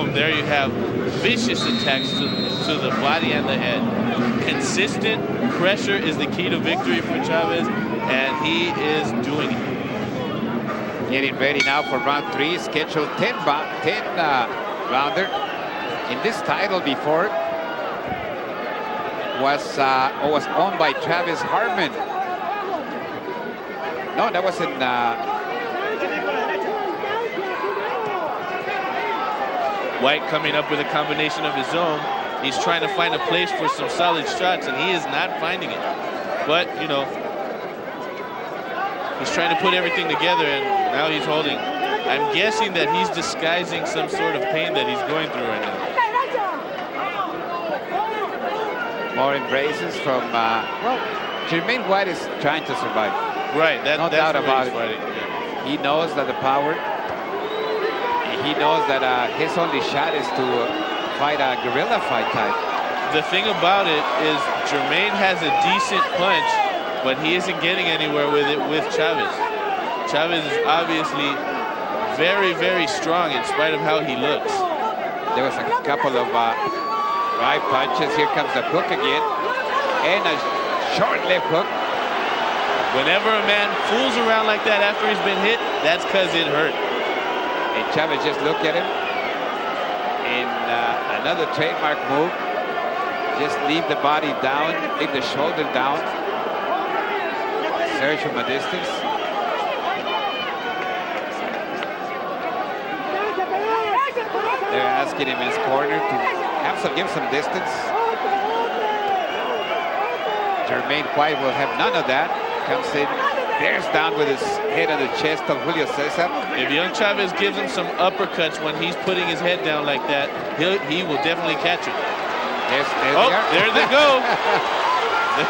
boom, there you have vicious attacks to the body and the head. Consistent pressure is the key to victory for Chavez, and he is doing it. Getting ready now for round 3, scheduled 10 rounder. In this title before was owned by Travis Harmon. No, that was in White coming up with a combination of his own. He's trying to find a place for some solid shots, and he is not finding it. But, you know, he's trying to put everything together, and now he's holding. I'm guessing that he's disguising some sort of pain that he's going through right now. More embraces from, well, Jermaine White is trying to survive. Right, no doubt about it. Yeah. He knows that the power, he knows that his only shot is to fight a guerrilla fight type. The thing about it is Jermaine has a decent punch, but he isn't getting anywhere with it with Chavez. Chavez is obviously very, very strong in spite of how he looks. There was a couple of right punches. Here comes the hook again. And a short left hook. Whenever a man fools around like that after he's been hit, that's because it hurt. And Chavez just looked at him. And another trademark move. Just leave the body down, leave the shoulder down. Surge from a distance. They're asking him in his corner to give some distance. Jermaine White will have none of that. Comes in, bears down with his head on the chest of Julio Cesar. If young Chavez gives him some uppercuts when he's putting his head down like that, he will definitely catch it. Yes, there they go.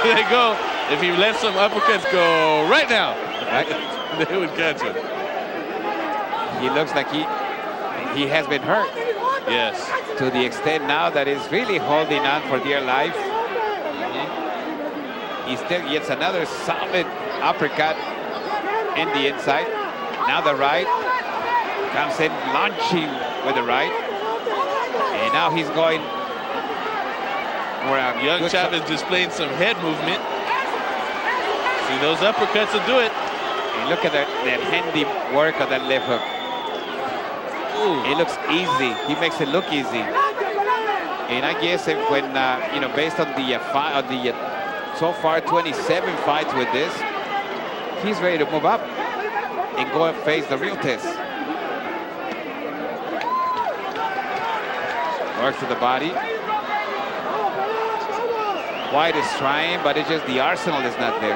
There they go. If he lets some uppercuts go right now, they would catch it. He looks like he has been hurt. Yes. To the extent now that he's really holding on for dear life. He still gets another solid uppercut in the inside. Now the right comes in launching with the right. And now he's going for a young Chavez displaying some head movement. See, those uppercuts will do it. And look at that handy work of that left hook. Ooh. It looks easy. He makes it look easy. And I guess when you know, based on the so far 27 fights with this, he's ready to move up and go and face the real test. Works to the body. White is trying, but it's just the arsenal is not there.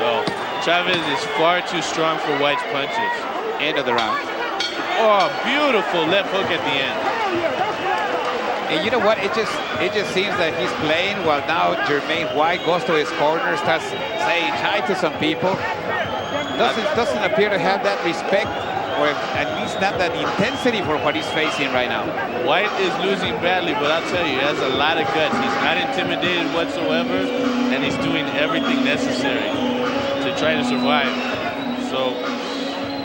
No, Chavez is far too strong for White's punches. End of the round. Oh, beautiful left hook at the end. And you know what? It just seems that he's playing while now Jermaine White goes to his corner, starts saying hi to some people. Doesn't appear to have that respect, or at least not that intensity for what he's facing right now. White is losing badly, but I'll tell you, he has a lot of guts. He's not intimidated whatsoever, and he's doing everything necessary to try to survive. So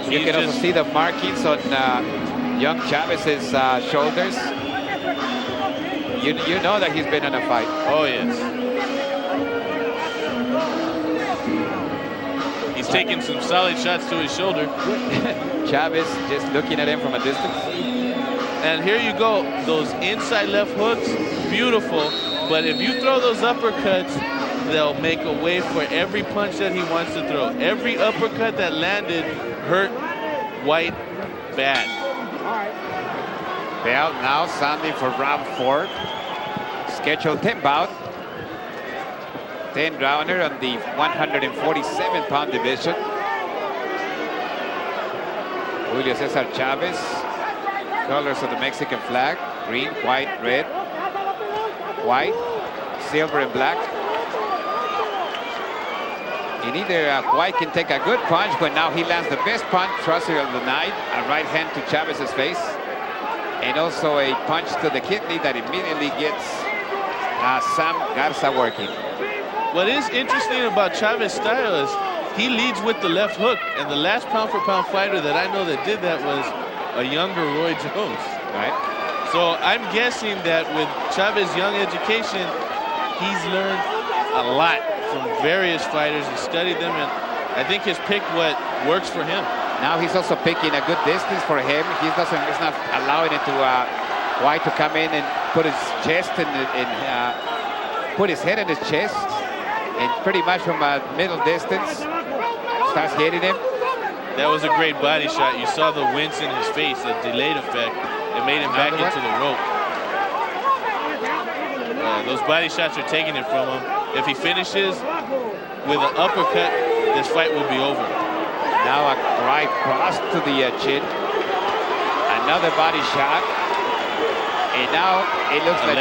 you can also see the markings on young Chavez's shoulders. You know that he's been in a fight. Oh, yes. He's taking some solid shots to his shoulder. Chavez just looking at him from a distance. And here you go. Those inside left hooks, beautiful. But if you throw those uppercuts, they'll make a way for every punch that he wants to throw. Every uppercut that landed hurt White bad. Bell now sounding for round 4. Scheduled 10 bout. 10 rounder on the 147-pound division. Julio Cesar Chavez. Colors of the Mexican flag. Green, white, red. White, silver, and black. And either White can take a good punch, but now he lands the best punch thruster of the night. A right hand to Chavez's face. And also a punch to the kidney that immediately gets Sam Garza working. What is interesting about Chavez's style is he leads with the left hook, and the last pound-for-pound fighter that I know that did that was a younger Roy Jones. Right. So I'm guessing that with Chavez's young education, he's learned a lot from various fighters. He studied them, and I think he's picked what works for him. Now he's also picking a good distance for him. He's not allowing it to White to come in and put his chest and put his head in his chest, and pretty much from a middle distance starts hitting him. That was a great body shot. You saw the wince in his face, a delayed effect. It made him back into the rope. Those body shots are taking it from him. If he finishes with an uppercut, this fight will be over. Now a right cross to the chin. Another body shot. And now it looks like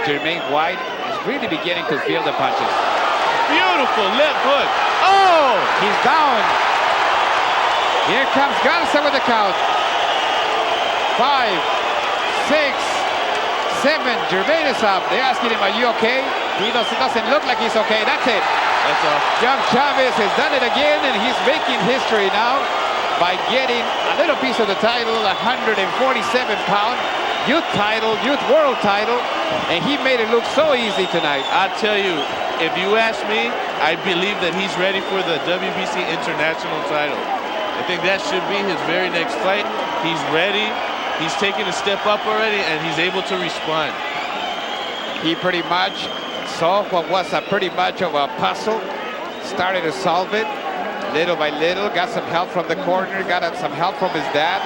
Jermaine White is really beginning to feel the punches. Beautiful left hook. Oh! He's down. Here comes Garza with the count. 5, 6, 7. Jermaine is up. They're asking him, are you okay? He doesn't look like he's okay. That's it. That's all. Young Chavez has done it again, and he's making history now by getting a little piece of the title, 147-pound youth title, youth world title, and he made it look so easy tonight. I'll tell you, if you ask me, I believe that he's ready for the WBC International title. I think that should be his very next fight. He's ready. He's taken a step up already, and he's able to respond. He pretty much saw what was pretty much of a puzzle, started to solve it little by little, got some help from the corner, got some help from his dad.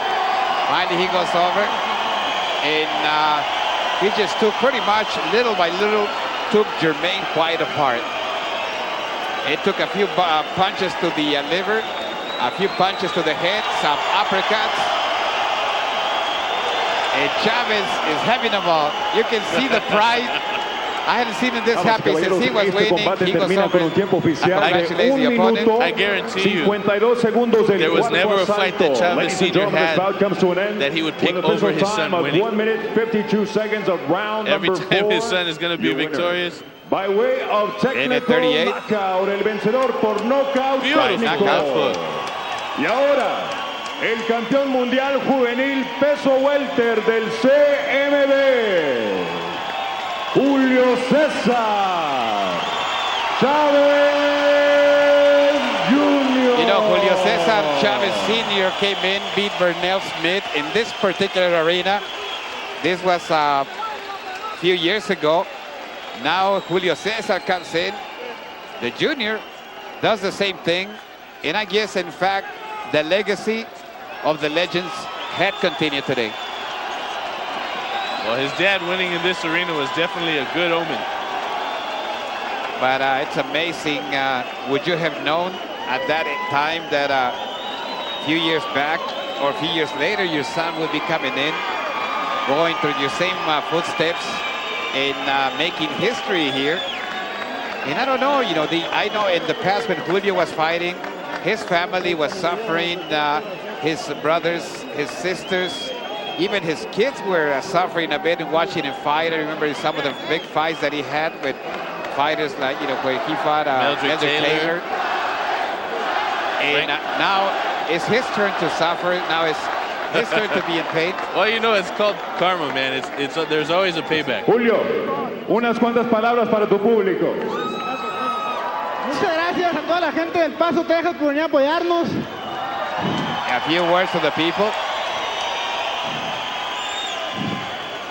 Finally, he goes over, and he just took pretty much little by little, took Jermaine White apart. It took a few punches to the liver, a few punches to the head, some uppercuts. And Chavez is having them all. You can see the pride. I hadn't seen him this happy since he was winning. He goes over and congratulates the opponent. I guarantee you, there was never a fight that Chavez Sr. had that he would pick over his son winning. 1 minute, 52 seconds of round Every number time 4, his son is going to be victorious. By way of technical 38. knockout, el vencedor por knockout técnico. Y ahora, el campeón mundial juvenil peso welter del CMB, Julio César Chávez Jr. You know, Julio César Chávez Sr. came in, beat Bernell Smith in this particular arena. This was a few years ago. Now Julio César comes in. The junior does the same thing. And I guess, in fact, the legacy of the legends had continued today. Well, his dad winning in this arena was definitely a good omen. But it's amazing. Would you have known at that time that a few years back or a few years later, your son would be coming in, going through your same footsteps and making history here? And I don't know, you know, I know in the past when Julio was fighting, his family was suffering, his brothers, his sisters, even his kids were suffering a bit in watching him fight. I remember some of the big fights that he had with fighters like, you know, where he fought Meldrick Taylor. And now it's his turn to suffer. Now it's his turn to be in pain. Well, you know, it's called karma, man. There's always a payback. Julio, unas cuantas palabras para tu público. Muchas gracias a toda la gente del Paso, Texas, por venir a apoyarnos. A few words to the people.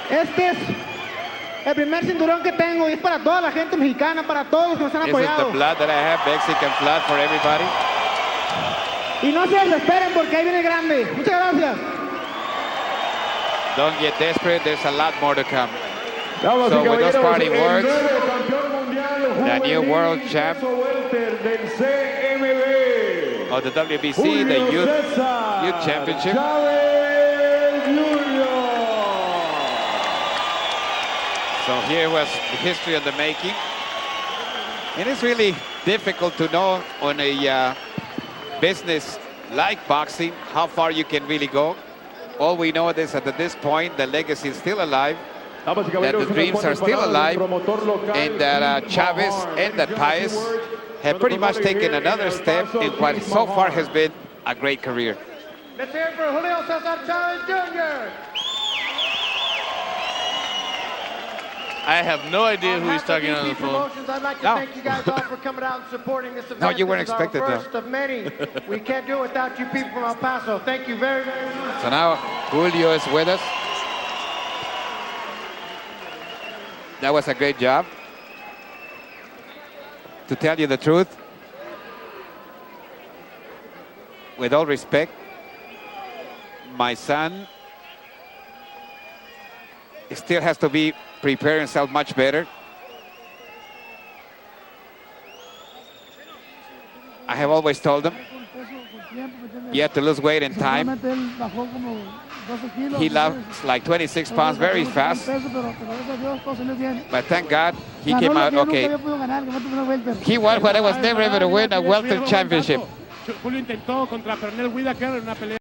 Este es el primer cinturón que tengo y es para toda la gente mexicana, para todos los que nos han This is apoyado. the blood that I have, Mexican blood for everybody. Y no se desesperen porque ahí viene el grande. Muchas gracias. Don't get desperate, there's a lot more to come. Damas So y with those caballeros, party el words, nuevo campeón mundial the new juvenil world champ peso welter del CMB, of the WBC, Julio the Youth César Championship. Chávez Jr. So here was the history of the making. And it's really difficult to know on a business like boxing how far you can really go. All we know is that at this point, the legacy is still alive, that the dreams are still alive, and that Chavez and that Paez have pretty much taken another step in what so far has been a great career. Let's hear it for Julio César Chávez Jr. I have no idea who he's talking on the phone. I'd like to No. thank you guys all for coming out and supporting this event. No, you weren't This is our expected, though. first of many. We can't do it without you people from El Paso. Thank you very, very much. So now Julio is with us. That was a great job. To tell you the truth, with all respect, my son still has to be preparing himself much better. I have always told him, you have to lose weight in time. He lost like 26 pounds very fast. But thank God he came out okay. He won what I was never able to win, a welter championship. Julio intentó contra Pernell Whitaker en una pelea.